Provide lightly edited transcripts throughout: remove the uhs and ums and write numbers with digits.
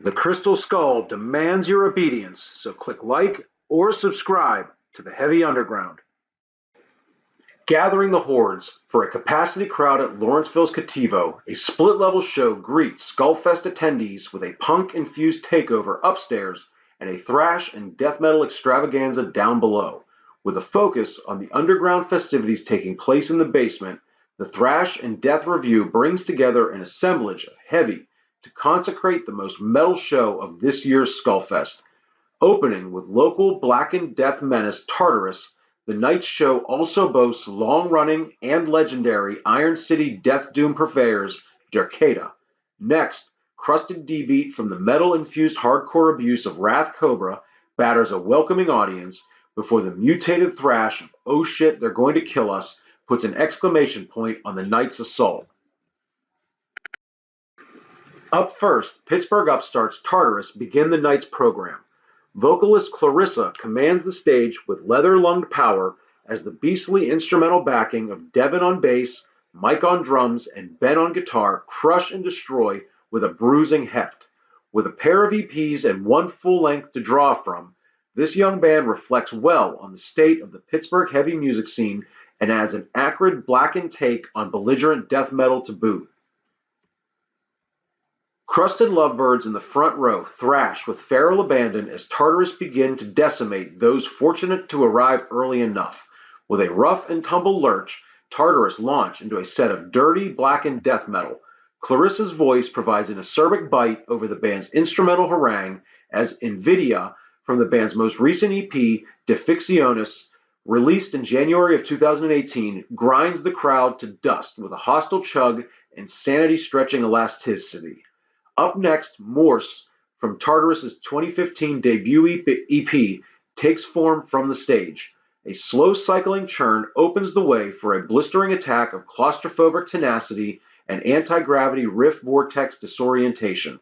The Crystal Skull demands your obedience, so click like or subscribe to the Heavy Underground. Gathering the hordes for a capacity crowd at Lawrenceville's Cattivo, a split-level show greets Skullfest attendees with a punk-infused takeover upstairs and a thrash and death metal extravaganza down below. With a focus on the underground festivities taking place in the basement, the Thrash and Death Review brings together an assemblage of heavy to consecrate the most metal show of this year's Skullfest. Opening with local blackened death menace Tartarus, the night's show also boasts long-running and legendary Iron City death doom purveyors Derketa. Next, crusted D-beat from the metal-infused hardcore abuse of Wrath Cobra batters a welcoming audience before the mutated thrash of "Oh shit, they're going to kill us" puts an exclamation point on the night's assault. Up first, Pittsburgh upstarts Tartarus begin the night's program. Vocalist Clarissa commands the stage with leather-lunged power as the beastly instrumental backing of Devin on bass, Mike on drums, and Ben on guitar crush and destroy with a bruising heft. With a pair of EPs and one full length to draw from, this young band reflects well on the state of the Pittsburgh heavy music scene and adds an acrid, blackened take on belligerent death metal to boot. Crusted lovebirds in the front row thrash with feral abandon as Tartarus begin to decimate those fortunate to arrive early enough. With a rough and tumble lurch, Tartarus launch into a set of dirty, blackened death metal. Clarissa's voice provides an acerbic bite over the band's instrumental harangue as Invidia from the band's most recent EP, De Fictionis, released in January of 2018, grinds the crowd to dust with a hostile chug and sanity-stretching elasticity. Up next, Morse from Tartarus' 2015 debut EP takes form from the stage. A slow cycling churn opens the way for a blistering attack of claustrophobic tenacity and anti-gravity riff vortex disorientation.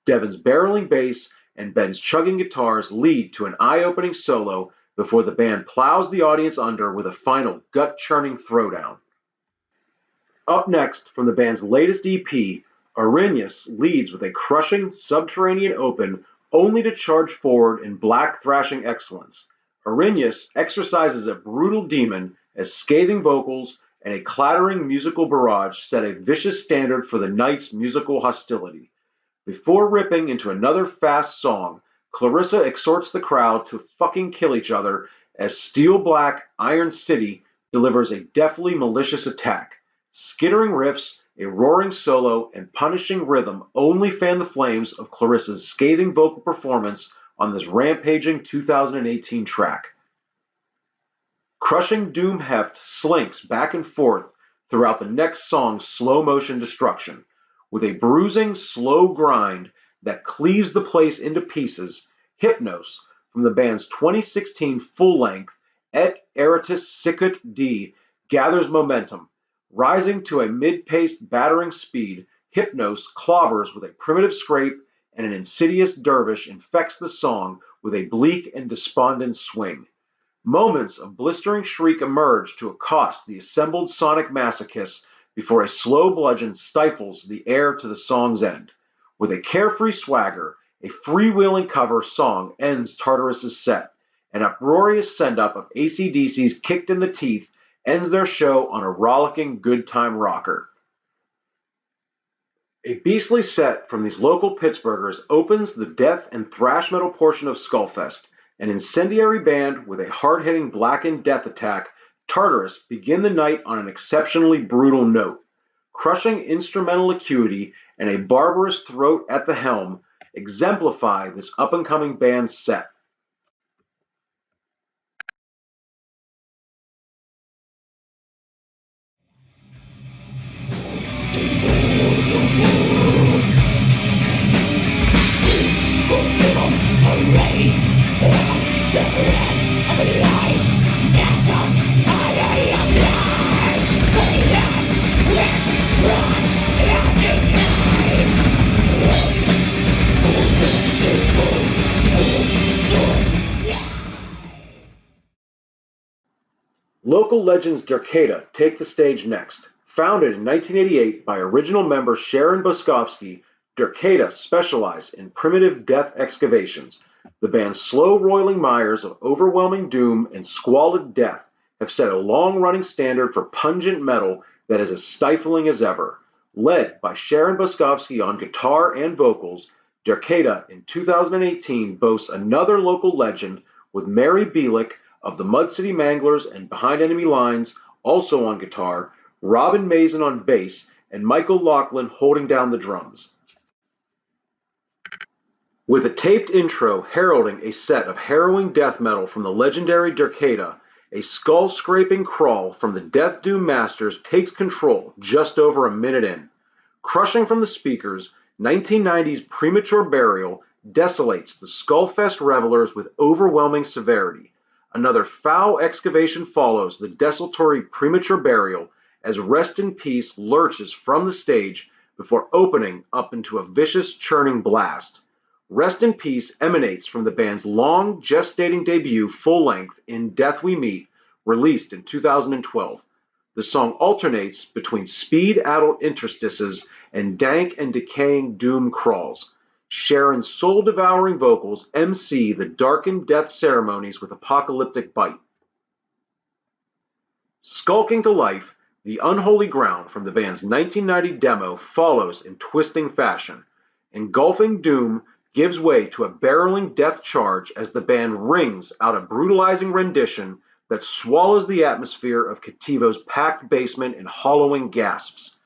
Devin's barreling bass and Ben's chugging guitars lead to an eye-opening solo before the band plows the audience under with a final gut-churning throwdown. Up next, from the band's latest EP, Arrhenius leads with a crushing subterranean open only to charge forward in black thrashing excellence. Arrhenius exercises a brutal demon as scathing vocals and a clattering musical barrage set a vicious standard for the night's musical hostility. Before ripping into another fast song, Clarissa exhorts the crowd to fucking kill each other as Steel Black Iron City delivers a deathly malicious attack. Skittering riffs, a roaring solo, and punishing rhythm only fan the flames of Clarissa's scathing vocal performance on this rampaging 2018 track. Crushing doom heft slinks back and forth throughout the next song's slow-motion destruction. With a bruising, slow grind that cleaves the place into pieces, Hypnos, from the band's 2016 full-length Et Eritus Sicut D, gathers momentum. Rising to a mid-paced battering speed, Hypnos clobbers with a primitive scrape, and an insidious dervish infects the song with a bleak and despondent swing. Moments of blistering shriek emerge to accost the assembled sonic masochists before a slow bludgeon stifles the air to the song's end. With a carefree swagger, a freewheeling cover song ends Tartarus' set. An uproarious send-up of AC/DC's Kicked in the Teeth ends their show on a rollicking good time rocker. A beastly set from these local Pittsburghers opens the death and thrash metal portion of Skullfest. An incendiary band with a hard-hitting blackened death attack, Tartarus begin the night on an exceptionally brutal note. Crushing instrumental acuity and a barbarous throat at the helm exemplify this up-and-coming band's set. Local legends Derketa take the stage next. Founded in 1988 by original member Sharon Boskovsky, Derketa specialize in primitive death excavations. The band's slow roiling mires of overwhelming doom and squalid death have set a long-running standard for pungent metal that is as stifling as ever. Led by Sharon Boskovsky on guitar and vocals, Derketa in 2018 boasts another local legend with Mary Bielik of the Mud City Manglers and Behind Enemy Lines also on guitar, Robin Mason on bass, and Michael Laughlin holding down the drums. With a taped intro heralding a set of harrowing death metal from the legendary Derketa, a skull-scraping crawl from the Death Doom Masters takes control just over a minute in. Crushing from the speakers, 1990's Premature Burial desolates the Skullfest revelers with overwhelming severity. Another foul excavation follows the desultory Premature Burial as Rest in Peace lurches from the stage before opening up into a vicious churning blast. Rest in Peace emanates from the band's long gestating debut full-length In Death We Meet, released in 2012. The song alternates between speed-addled interstices and dank and decaying doom crawls. Sharon's soul-devouring vocals MC the darkened death ceremonies with apocalyptic bite. Skulking to life, The Unholy Ground from the band's 1990 demo follows in twisting fashion. Engulfing doom gives way to a barreling death charge as the band rings out a brutalizing rendition that swallows the atmosphere of Cattivo's packed basement in hollowing gasps.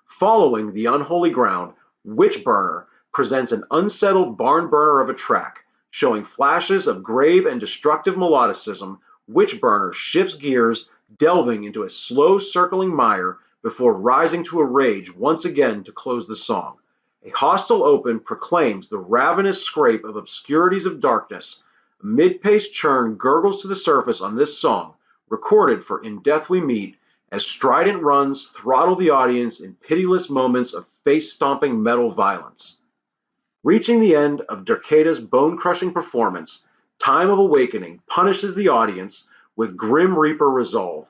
Following The Unholy Ground, Witchburner presents an unsettled barn burner of a track. Showing flashes of grave and destructive melodicism, Witchburner shifts gears, delving into a slow circling mire before rising to a rage once again to close the song. A hostile open proclaims the ravenous scrape of obscurities of darkness. A mid-paced churn gurgles to the surface on this song, recorded for In Death We Meet, as strident runs throttle the audience in pitiless moments of face-stomping metal violence. Reaching the end of Derketa's bone-crushing performance, Time of Awakening punishes the audience with Grim Reaper resolve.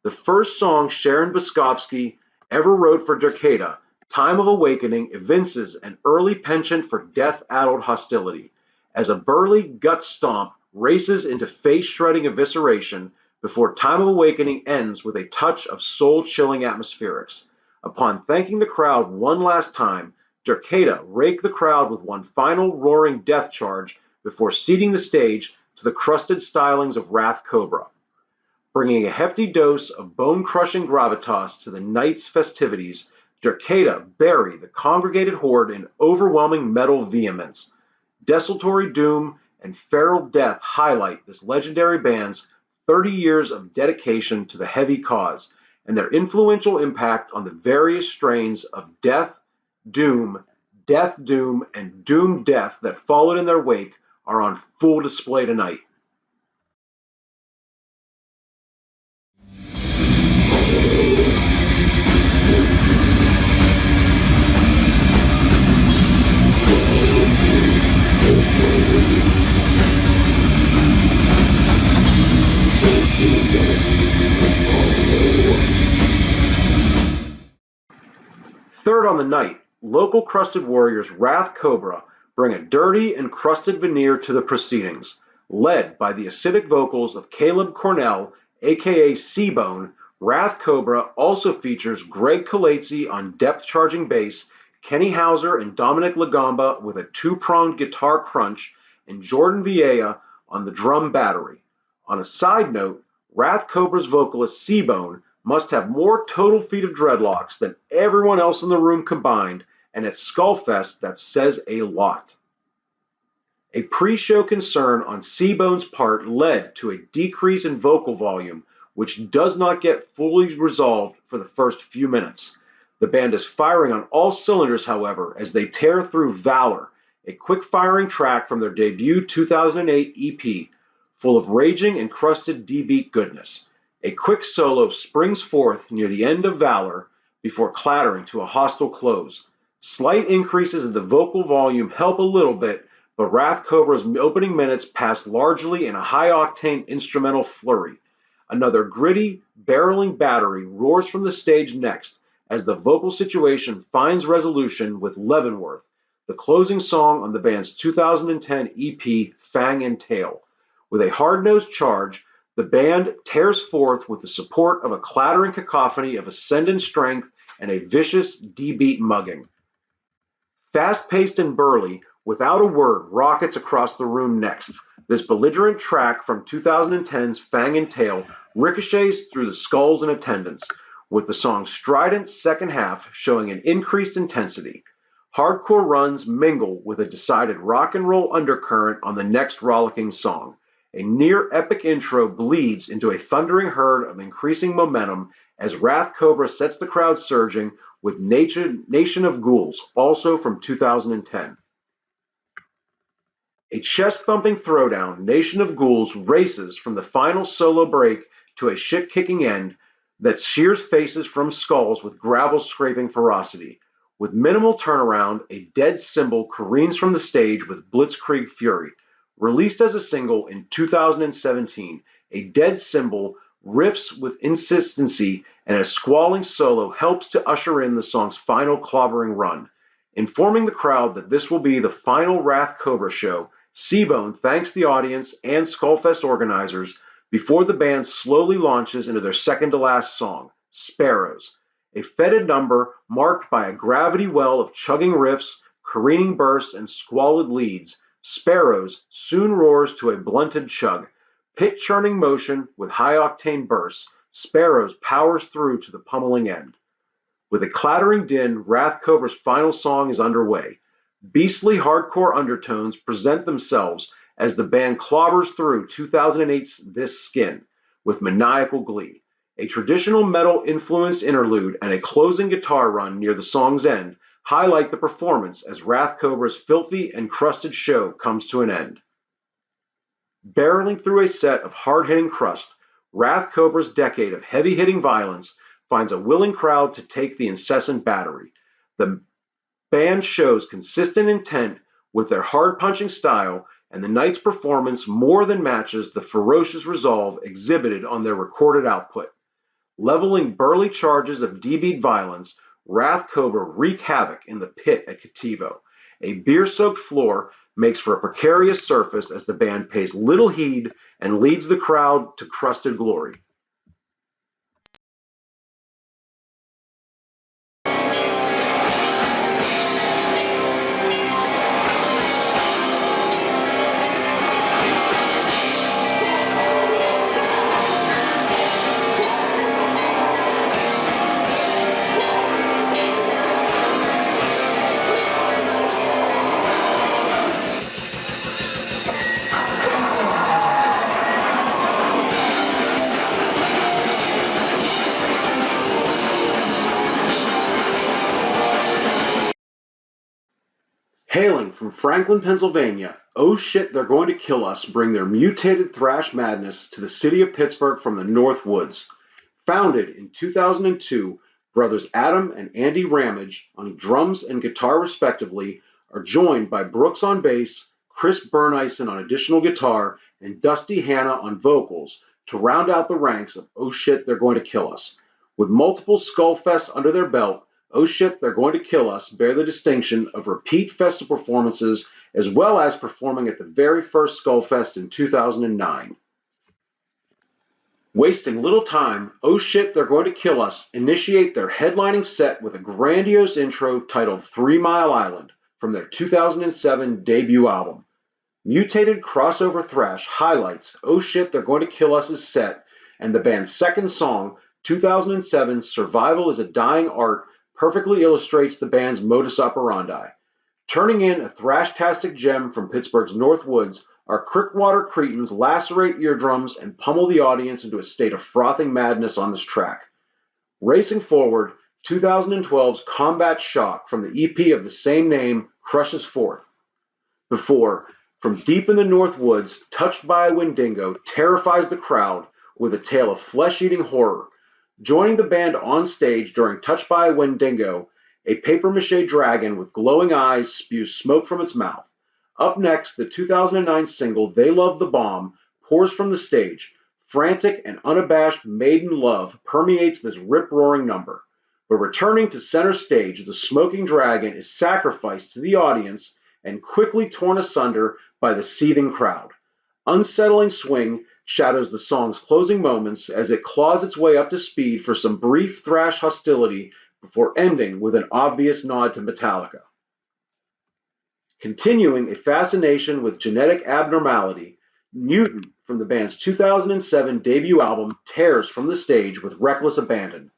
The first song Sharon Boskovsky ever wrote for Derketa, Time of Awakening evinces an early penchant for death-addled hostility, as a burly gut stomp races into face-shredding evisceration before Time of Awakening ends with a touch of soul-chilling atmospherics. Upon thanking the crowd one last time, Derketa rake the crowd with one final roaring death charge before ceding the stage to the crusted stylings of Wrath Cobra. Bringing a hefty dose of bone-crushing gravitas to the night's festivities, Derketa bury the congregated horde in overwhelming metal vehemence. Desultory doom and feral death highlight this legendary band's 30 years of dedication to the heavy cause and their influential impact on the various strains of death, doom, death doom, and doom death that followed in their wake are on full display tonight. Third on the night, local crusted warriors Wrath Cobra bring a dirty and crusted veneer to the proceedings. Led by the acidic vocals of Caleb Cornell, aka Seabone, Wrath Cobra also features Greg Colatzi on depth-charging bass, Kenny Hauser and Dominic Lagamba with a two-pronged guitar crunch, and Jordan Vieira on the drum battery. On a side note, Wrath Cobra's vocalist Seabone must have more total feet of dreadlocks than everyone else in the room combined, and at Skullfest that says a lot. A pre-show concern on Seabone's part led to a decrease in vocal volume, which does not get fully resolved for the first few minutes. The band is firing on all cylinders, however, as they tear through Valor, a quick-firing track from their debut 2008 EP, full of raging and crusted D-beat goodness. A quick solo springs forth near the end of Valor before clattering to a hostile close. Slight increases in the vocal volume help a little bit, but Wrath Cobra's opening minutes pass largely in a high-octane instrumental flurry. Another gritty, barreling battery roars from the stage next as the vocal situation finds resolution with Leavenworth, the closing song on the band's 2010 EP Fang and Tail. With a hard-nosed charge, the band tears forth with the support of a clattering cacophony of ascendant strength and a vicious D-beat mugging. Fast-paced and burly, Without a Word rockets across the room next. This belligerent track from 2010's Fang and Tail ricochets through the skulls in attendance, with the song's strident second half showing an increased intensity. Hardcore runs mingle with a decided rock and roll undercurrent on the next rollicking song. A near-epic intro bleeds into a thundering herd of increasing momentum as Wrath Cobra sets the crowd surging with Nation of Ghouls, also from 2010. A chest-thumping throwdown, Nation of Ghouls races from the final solo break to a shit-kicking end that shears faces from skulls with gravel-scraping ferocity. With minimal turnaround, a dead cymbal careens from the stage with blitzkrieg fury. Released as a single in 2017, a dead cymbal riffs with insistency and a squalling solo helps to usher in the song's final clobbering run. Informing the crowd that this will be the final Wrath Cobra show, Seabone thanks the audience and Skullfest organizers before the band slowly launches into their second-to-last song, Sparrows, a fetid number marked by a gravity well of chugging riffs, careening bursts, and squalid leads. Sparrows soon roars to a blunted chug. Pit-churning motion with high-octane bursts, Sparrows powers through to the pummeling end. With a clattering din, Wrath Cobra's final song is underway. Beastly hardcore undertones present themselves as the band clobbers through 2008's This Skin with maniacal glee. A traditional metal-influenced interlude and a closing guitar run near the song's end highlight the performance as Wrath Cobra's filthy and crusted show comes to an end. Barreling through a set of hard-hitting crust, Wrath Cobra's decade of heavy-hitting violence finds a willing crowd to take the incessant battery. The band shows consistent intent with their hard-punching style, and the night's performance more than matches the ferocious resolve exhibited on their recorded output. Leveling burly charges of D-beat violence, Wrath Cobra wreak havoc in the pit at Cattivo. A beer-soaked floor makes for a precarious surface as the band pays little heed and leads the crowd to crusted glory. Hailing from Franklin, Pennsylvania, Oh Shit, They're Going to Kill Us bring their mutated thrash madness to the city of Pittsburgh from the North Woods. Founded in 2002, brothers Adam and Andy Ramage on drums and guitar respectively are joined by Brooks on bass, Chris Bernison on additional guitar, and Dusty Hanna on vocals to round out the ranks of Oh Shit, They're Going to Kill Us. With multiple Skullfests under their belt, Oh Shit, They're Going to Kill Us bear the distinction of repeat festival performances as well as performing at the very first Skullfest in 2009. Wasting little time, Oh Shit, They're Going to Kill Us initiate their headlining set with a grandiose intro titled 3 Mile Island from their 2007 debut album. Mutated crossover thrash highlights Oh Shit, They're Going to Kill Us' set, and the band's second song, 2007's Survival is a Dying Art, perfectly illustrates the band's modus operandi. Turning in a thrash-tastic gem from Pittsburgh's North Woods, our Crickwater Cretins lacerate eardrums and pummel the audience into a state of frothing madness on this track. Racing forward, 2012's Combat Shock from the EP of the same name crushes forth. Before, from deep in the North Woods, Touched by a Wendigo terrifies the crowd with a tale of flesh-eating horror. Joining the band on stage during Touched by a Wendigo, a papier-mâché dragon with glowing eyes spews smoke from its mouth. Up next, the 2009 single They Love the Bomb pours from the stage. Frantic and unabashed maiden love permeates this rip-roaring number. But returning to center stage, the smoking dragon is sacrificed to the audience and quickly torn asunder by the seething crowd. Unsettling swing shadows the song's closing moments as it claws its way up to speed for some brief thrash hostility before ending with an obvious nod to Metallica. Continuing a fascination with genetic abnormality, Mutant from the band's 2007 debut album tears from the stage with reckless abandon.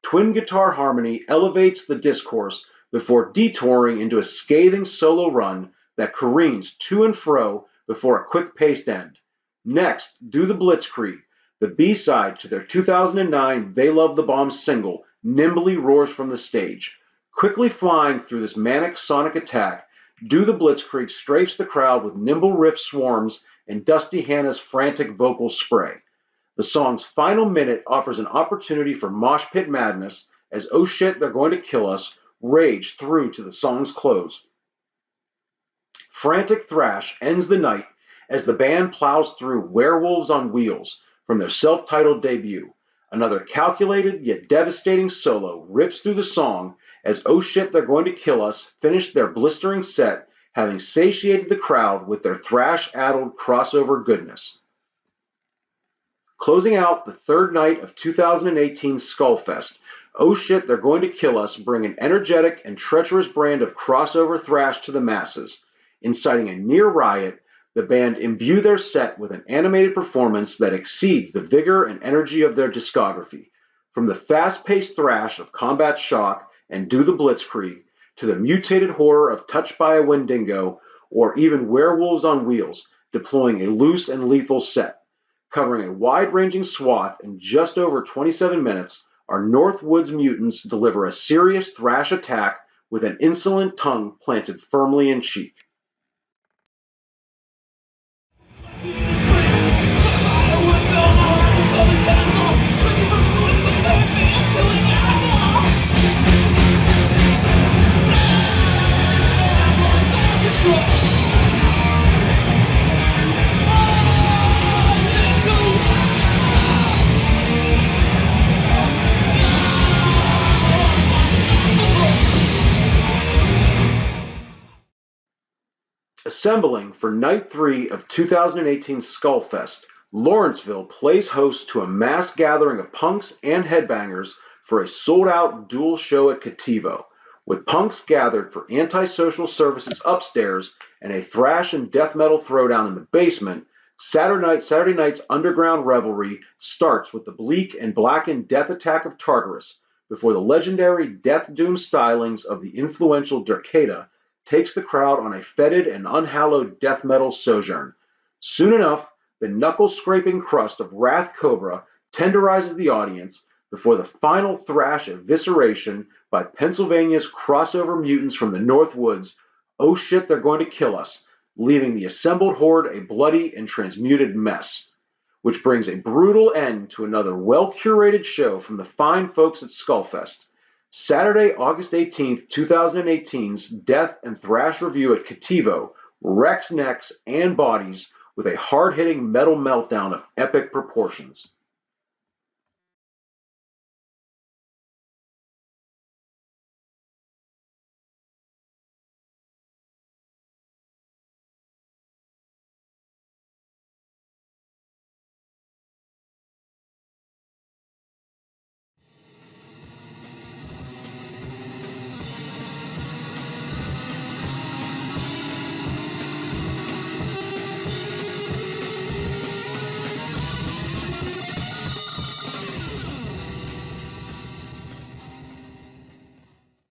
Twin guitar harmony elevates the discourse before detouring into a scathing solo run that careens to and fro before a quick-paced end. Next, Do the Blitzkrieg, the B-side to their 2009 They Love the Bomb single, nimbly roars from the stage. Quickly flying through this manic sonic attack, Do the Blitzkrieg strafes the crowd with nimble riff swarms and Dusty Hannah's frantic vocal spray. The song's final minute offers an opportunity for mosh pit madness as Oh Shit, They're Going to Kill Us rage through to the song's close. Frantic thrash ends the night as the band plows through Werewolves on Wheels from their self-titled debut. Another calculated yet devastating solo rips through the song as Oh Shit, They're Going to Kill Us finish their blistering set, having satiated the crowd with their thrash-addled crossover goodness. Closing out the third night of 2018 Skullfest, Oh Shit, They're Going to Kill Us bring an energetic and treacherous brand of crossover thrash to the masses. Inciting a near riot, the band imbue their set with an animated performance that exceeds the vigor and energy of their discography. From the fast-paced thrash of Combat Shock and Do the Blitzkrieg, to the mutated horror of Touched by a Wendigo, or even Werewolves on Wheels, deploying a loose and lethal set. Covering a wide-ranging swath in just over 27 minutes, our Northwoods mutants deliver a serious thrash attack with an insolent tongue planted firmly in cheek. Assembling for Night 3 of 2018 Skullfest, Lawrenceville plays host to a mass gathering of punks and headbangers for a sold-out dual show at Cattivo, with punks gathered for antisocial services upstairs and a thrash and death metal throwdown in the basement. Saturday night's underground revelry starts with the bleak and blackened death attack of Tartarus, before the legendary Death Doom stylings of the influential Derketa takes the crowd on a fetid and unhallowed death metal sojourn. Soon enough, the knuckle-scraping crust of Wrath Cobra tenderizes the audience before the final thrash evisceration by Pennsylvania's crossover mutants from the Northwoods. Oh shit, they're going to kill us, leaving the assembled horde a bloody and transmuted mess. Which brings a brutal end to another well-curated show from the fine folks at Skullfest. Saturday, August 18th, 2018's Death and Thrash Review at Cattivo wrecks necks and bodies with a hard-hitting metal meltdown of epic proportions.